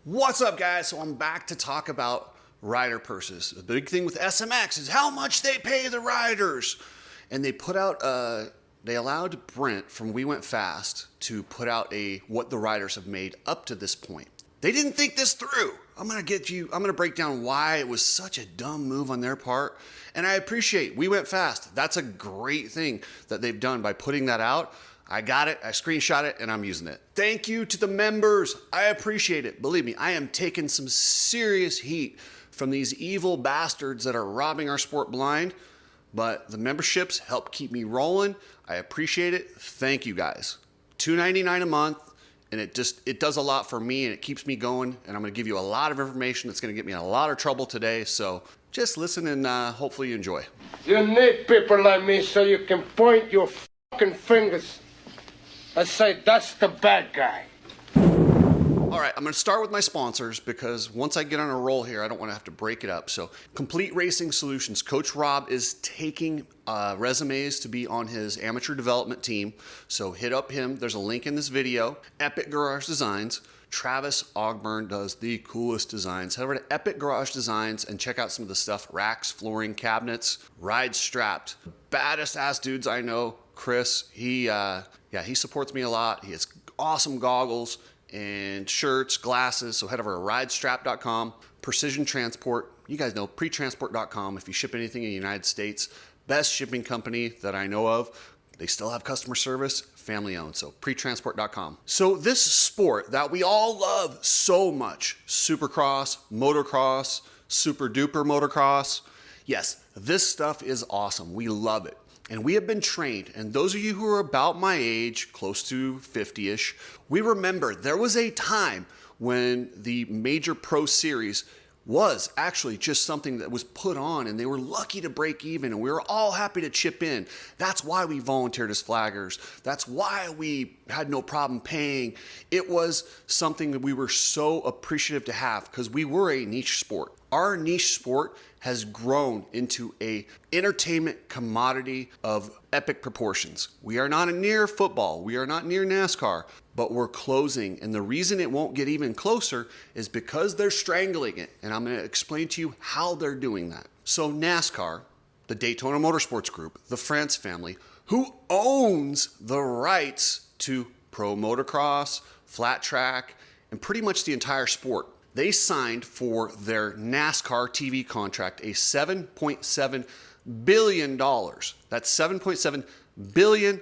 What's up, guys? So I'm back to talk about rider purses. The big thing with SMX is how much they pay the riders. And they put out, they allowed Brent from We Went Fast to put out what the riders have made up to this point. They didn't think this through. I'm gonna break down why it was such a dumb move on their part. And I appreciate We Went Fast. That's a great thing that they've done by putting that out. I got it, I screenshot it, and I'm using it. Thank you to the members. I appreciate it. Believe me, I am taking some serious heat from these evil bastards that are robbing our sport blind, but the memberships help keep me rolling. I appreciate it. Thank you guys. $2.99 a month, and it does a lot for me, and it keeps me going, and I'm gonna give you a lot of information that's gonna get me in a lot of trouble today, so just listen and hopefully you enjoy. You need people like me so you can point your fucking fingers and say, that's the bad guy. All right, I'm gonna start with my sponsors because once I get on a roll here, I don't wanna have to break it up. So Complete Racing Solutions, Coach Rob is taking resumes to be on his amateur development team. So hit up him, there's a link in this video. Epic Garage Designs, Travis Ogburn does the coolest designs. Head over to Epic Garage Designs and check out some of the stuff, racks, flooring, cabinets, ride strapped. Baddest ass dudes I know, Chris, he supports me a lot. He has awesome goggles and shirts, glasses. So head over to ridestrap.com. Precision Transport, you guys know, pretransport.com. If you ship anything in the United States, best shipping company that I know of. They still have customer service, family owned, so pretransport.com. So this sport that we all love so much, Supercross, Motocross, Super Duper Motocross, yes, this stuff is awesome. We love it. And we have been trained, and those of you who are about my age, close to 50-ish, we remember there was a time when the major pro series was actually just something that was put on and they were lucky to break even and we were all happy to chip in. That's why we volunteered as flaggers. That's why we had no problem paying. It was something that we were so appreciative to have because we were a niche sport. Our niche sport has grown into a entertainment commodity of epic proportions. We are not near football. We are not near NASCAR, but we're closing. And the reason it won't get even closer is because they're strangling it. And I'm going to explain to you how they're doing that. So NASCAR, the Daytona Motorsports Group, the France family, who owns the rights to pro motocross, flat track, and pretty much the entire sport, they signed for their NASCAR TV contract a $7.7 billion. That's $7.7 billion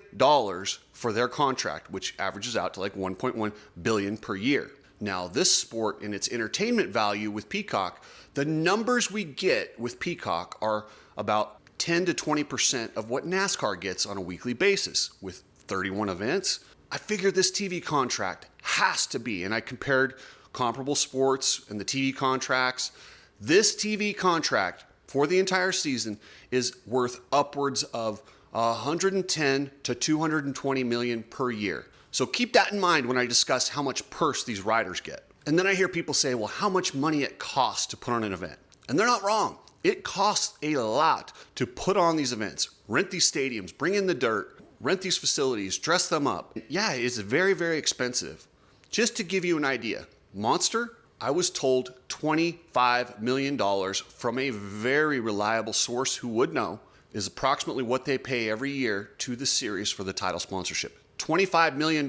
for their contract, which averages out to like 1.1 billion per year. Now, this sport and its entertainment value with Peacock, the numbers we get with Peacock are about 10 to 20% of what NASCAR gets on a weekly basis with 31 events. I figured this TV contract has to be, and I compared comparable sports and the TV contracts. This TV contract for the entire season is worth upwards of 110 to 220 million per year. So keep that in mind when I discuss how much purse these riders get. And then I hear people say, well, how much money it costs to put on an event. And they're not wrong. It costs a lot to put on these events, rent these stadiums, bring in the dirt, rent these facilities, dress them up. Yeah, it's very, very expensive. Just to give you an idea, Monster, I was told $25 million from a very reliable source who would know, is approximately what they pay every year to the series for the title sponsorship. $25 million.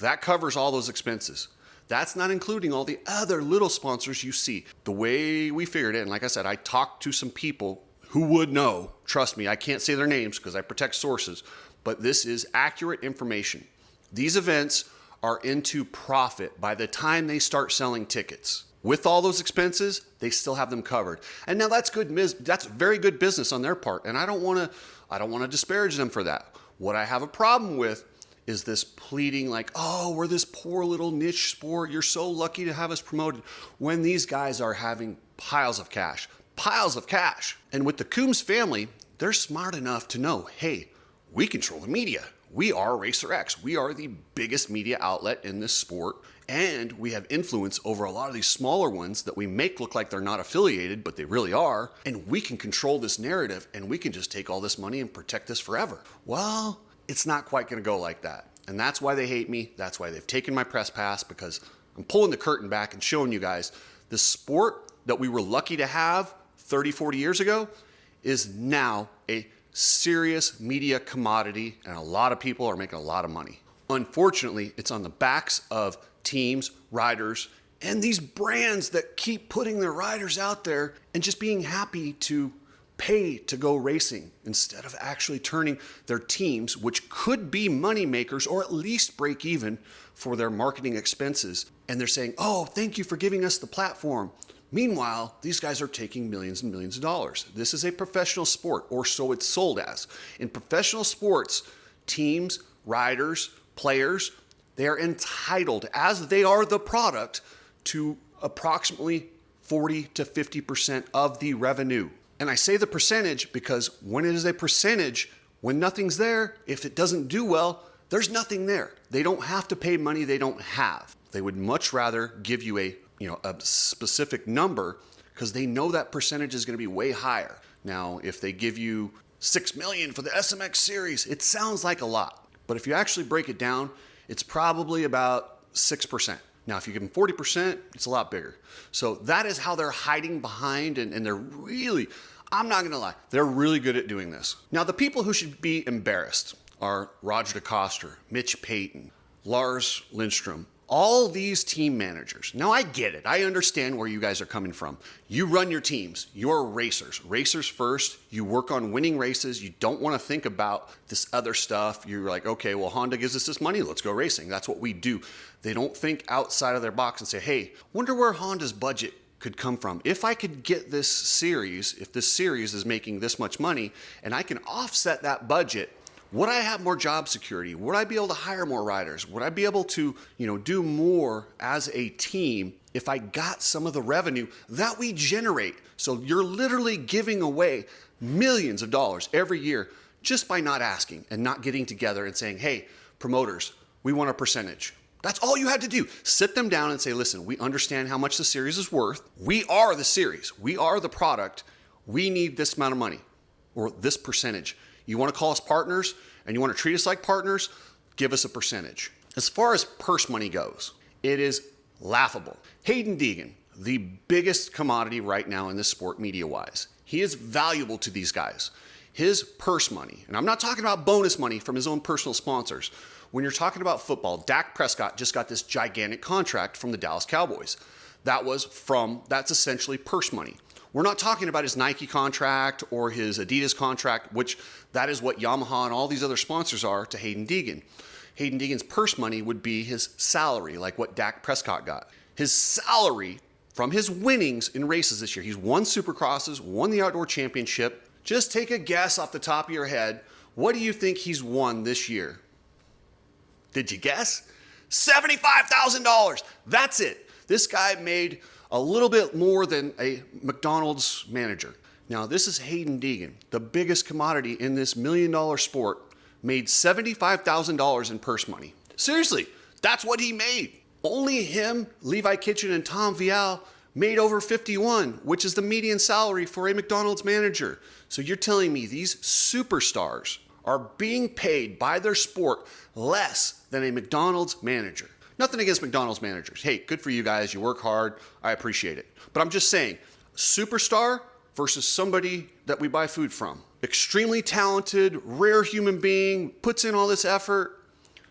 That covers all those expenses. That's not including all the other little sponsors you see. The way we figured it, and like I said, I talked to some people who would know. Trust me, I can't say their names because I protect sources, but this is accurate information. These events are into profit by the time they start selling tickets. With all those expenses, they still have them covered. And now that's good. That's very good business on their part, and I don't want to disparage them for that. What I have a problem with is this pleading like, oh, we're this poor little niche sport. You're so lucky to have us promoted, when these guys are having piles of cash. And with the Coombs family, they're smart enough to know, hey, we control the media. We are Racer X. We are the biggest media outlet in this sport, and we have influence over a lot of these smaller ones that we make look like they're not affiliated, but they really are, and we can control this narrative, and we can just take all this money and protect this forever. Well, it's not quite going to go like that, and that's why they hate me. That's why they've taken my press pass, because I'm pulling the curtain back and showing you guys the sport that we were lucky to have 30, 40 years ago is now a serious media commodity, and a lot of people are making a lot of money. Unfortunately, it's on the backs of teams, riders, and these brands that keep putting their riders out there and just being happy to pay to go racing instead of actually turning their teams, which could be money makers or at least break even for their marketing expenses. And they're saying, oh, thank you for giving us the platform. Meanwhile, these guys are taking millions and millions of dollars. This is a professional sport, or so it's sold as. In professional sports, teams, riders, players, they are entitled, as they are the product, to approximately 40 to 50% of the revenue. And I say the percentage because when it is a percentage, when nothing's there, if it doesn't do well, there's nothing there. They don't have to pay money they don't have. They would much rather give you a specific number because they know that percentage is going to be way higher. Now, if they give you 6 million for the SMX series, it sounds like a lot. But if you actually break it down, it's probably about 6%. Now, if you give them 40%, it's a lot bigger. So that is how they're hiding behind, and they're really, I'm not gonna lie, they're really good at doing this. Now, the people who should be embarrassed are Roger DeCoster, Mitch Payton, Lars Lindstrom, all these team managers. Now, I get it. I understand where you guys are coming from. You run your teams. You're racers. Racers first. You work on winning races. You don't want to think about this other stuff. You're like, okay, well, Honda gives us this money. Let's go racing. That's what we do. They don't think outside of their box and say, hey, wonder where Honda's budget could come from. If I could get this series, if this series is making this much money and I can offset that budget, would I have more job security? Would I be able to hire more riders? Would I be able to, do more as a team if I got some of the revenue that we generate? So you're literally giving away millions of dollars every year just by not asking and not getting together and saying, hey, promoters, we want a percentage. That's all you had to do. Sit them down and say, listen, we understand how much the series is worth. We are the series. We are the product. We need this amount of money or this percentage. You want to call us partners and you want to treat us like partners, give us a percentage. As far as purse money goes, it is laughable. Hayden Deegan, the biggest commodity right now in this sport media-wise, he is valuable to these guys. His purse money, and I'm not talking about bonus money from his own personal sponsors. When you're talking about football, Dak Prescott just got this gigantic contract from the Dallas Cowboys. That's essentially purse money. We're not talking about his Nike contract or his Adidas contract, which that is what Yamaha and all these other sponsors are to Hayden Deegan. Hayden Deegan's purse money would be his salary, like what Dak Prescott got. His salary from his winnings in races this year, he's won Supercrosses, won the Outdoor Championship. Just take a guess off the top of your head. What do you think he's won this year? Did you guess? $75,000. That's it. This guy made a little bit more than a McDonald's manager. Now, this is Hayden Deegan, the biggest commodity in this $1 million sport, made $75,000 in purse money. Seriously, that's what he made. Only him, Levi Kitchen, and Tom Vial made over 51, which is the median salary for a McDonald's manager. So you're telling me these superstars are being paid by their sport less than a McDonald's manager? Nothing against McDonald's managers. Hey, good for you guys. You work hard. I appreciate it. But I'm just saying, superstar versus somebody that we buy food from. Extremely talented, rare human being, puts in all this effort.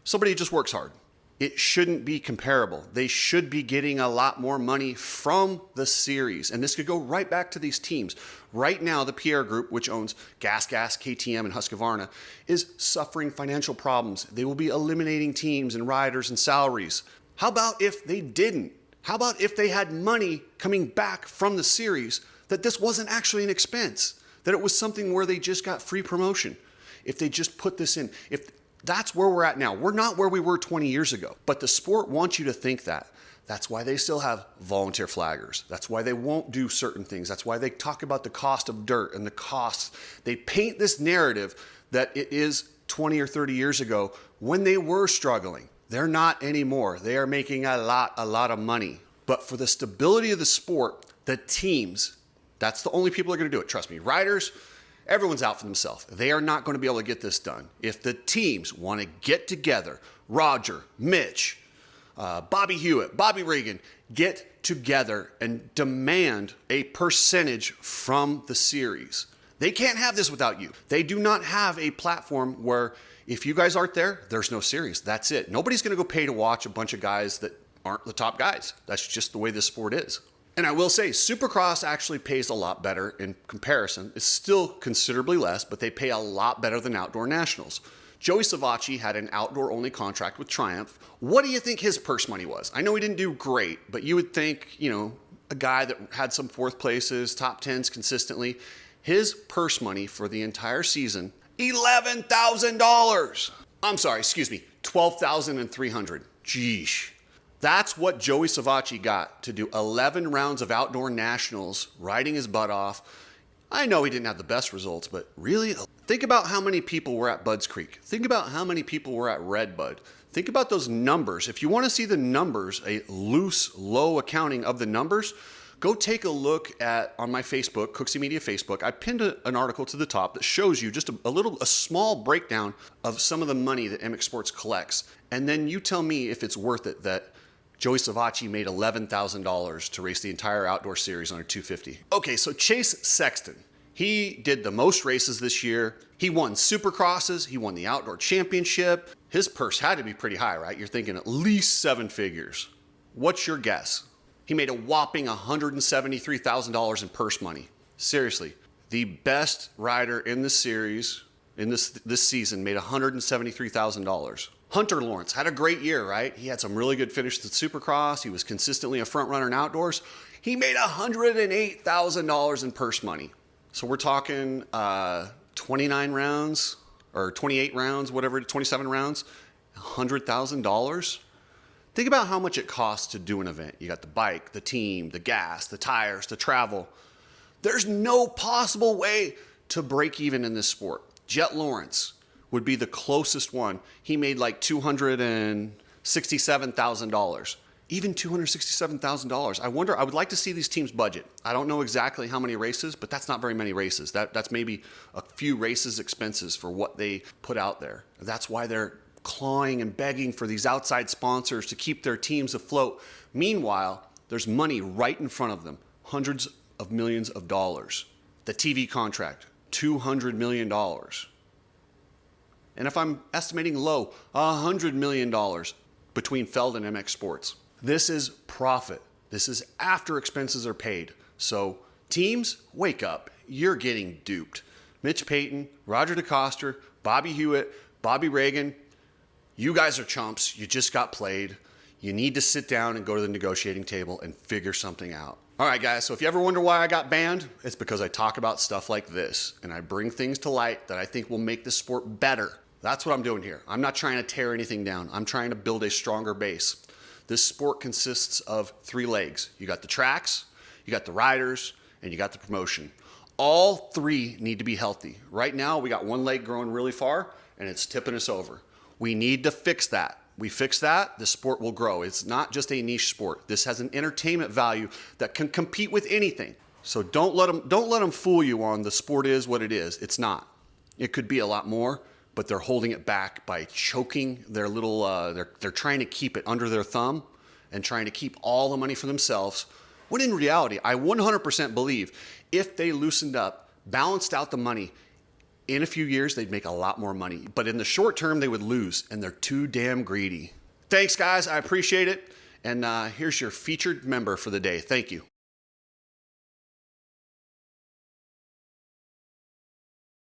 Somebody who just works hard. It shouldn't be comparable. They should be getting a lot more money from the series. And this could go right back to these teams. Right now, the Pierre Group, which owns Gas, KTM, and Husqvarna, is suffering financial problems. They will be eliminating teams and riders and salaries. How about if they didn't? How about if they had money coming back from the series that this wasn't actually an expense, that it was something where they just got free promotion? If they just put this in, that's where we're at now. We're not where we were 20 years ago, but the sport wants you to think that. That's why they still have volunteer flaggers. That's why they won't do certain things. That's why they talk about the cost of dirt and the costs. They paint this narrative that it is 20 or 30 years ago when they were struggling. They're not anymore. They are making a lot of money. But for the stability of the sport, the teams, that's the only people that are going to do it. Trust me, riders, everyone's out for themselves. They are not going to be able to get this done. If the teams want to get together, Roger, Mitch, Bobby Hewitt, Bobby Reagan, get together and demand a percentage from the series. They can't have this without you. They do not have a platform where if you guys aren't there, there's no series. That's it. Nobody's going to go pay to watch a bunch of guys that aren't the top guys. That's just the way this sport is. And I will say, Supercross actually pays a lot better in comparison. It's still considerably less, but they pay a lot better than Outdoor Nationals. Joey Savacci had an outdoor-only contract with Triumph. What do you think his purse money was? I know he didn't do great, but you would think, a guy that had some fourth places, top tens consistently, his purse money for the entire season, $11,000. I'm sorry, excuse me, $12,300. Jeesh. That's what Joey Savacci got to do 11 rounds of Outdoor Nationals, riding his butt off. I know he didn't have the best results, but really, think about how many people were at Budds Creek. Think about how many people were at Red Bud. Think about those numbers. If you want to see the numbers, a loose, low accounting of the numbers, go take a look on my Facebook, Cooksey Media Facebook. I pinned an article to the top that shows you just a small breakdown of some of the money that MX Sports collects. And then you tell me if it's worth it that Joey Savacci made $11,000 to race the entire outdoor series on a 250. Okay, so Chase Sexton. He did the most races this year. He won Supercrosses. He won the outdoor championship. His purse had to be pretty high, right? You're thinking at least 7 figures. What's your guess? He made a whopping $173,000 in purse money. Seriously, the best rider in the series in this season made $173,000. Hunter Lawrence had a great year, right? He had some really good finishes at Supercross. He was consistently a front runner in outdoors. He made $108,000 in purse money. So we're talking 29 rounds or 28 rounds, whatever, 27 rounds, $100,000. Think about how much it costs to do an event. You got the bike, the team, the gas, the tires, the travel. There's no possible way to break even in this sport. Jet Lawrence would be the closest one. He made like $267,000. Even $267,000. I would like to see these teams' budget. I don't know exactly how many races, but that's not very many races. That's maybe a few races expenses for what they put out there. That's why they're clawing and begging for these outside sponsors to keep their teams afloat. Meanwhile, there's money right in front of them, hundreds of millions of dollars. The TV contract, $200 million. And if I'm estimating low, $100 million between Feld and MX Sports. This is profit. This is after expenses are paid. So teams, wake up. You're getting duped. Mitch Payton, Roger DeCoster, Bobby Hewitt, Bobby Reagan, you guys are chumps. You just got played. You need to sit down and go to the negotiating table and figure something out. All right, guys, so if you ever wonder why I got banned, it's because I talk about stuff like this, and I bring things to light that I think will make the sport better. That's what I'm doing here. I'm not trying to tear anything down. I'm trying to build a stronger base. This sport consists of 3 legs. You got the tracks, you got the riders, and you got the promotion. All 3 need to be healthy. Right now, we got one leg growing really far, and it's tipping us over. We need to fix that. We fix that, the sport will grow. It's not just a niche sport. This has an entertainment value that can compete with anything. So don't let them fool you on the sport is what it is. It's not. It could be a lot more, but they're holding it back by choking their little, they're trying to keep it under their thumb and trying to keep all the money for themselves. When in reality, I 100% believe if they loosened up, balanced out the money, in a few years, they'd make a lot more money. But in the short term, they would lose, and they're too damn greedy. Thanks, guys. I appreciate it. And here's your featured member for the day. Thank you.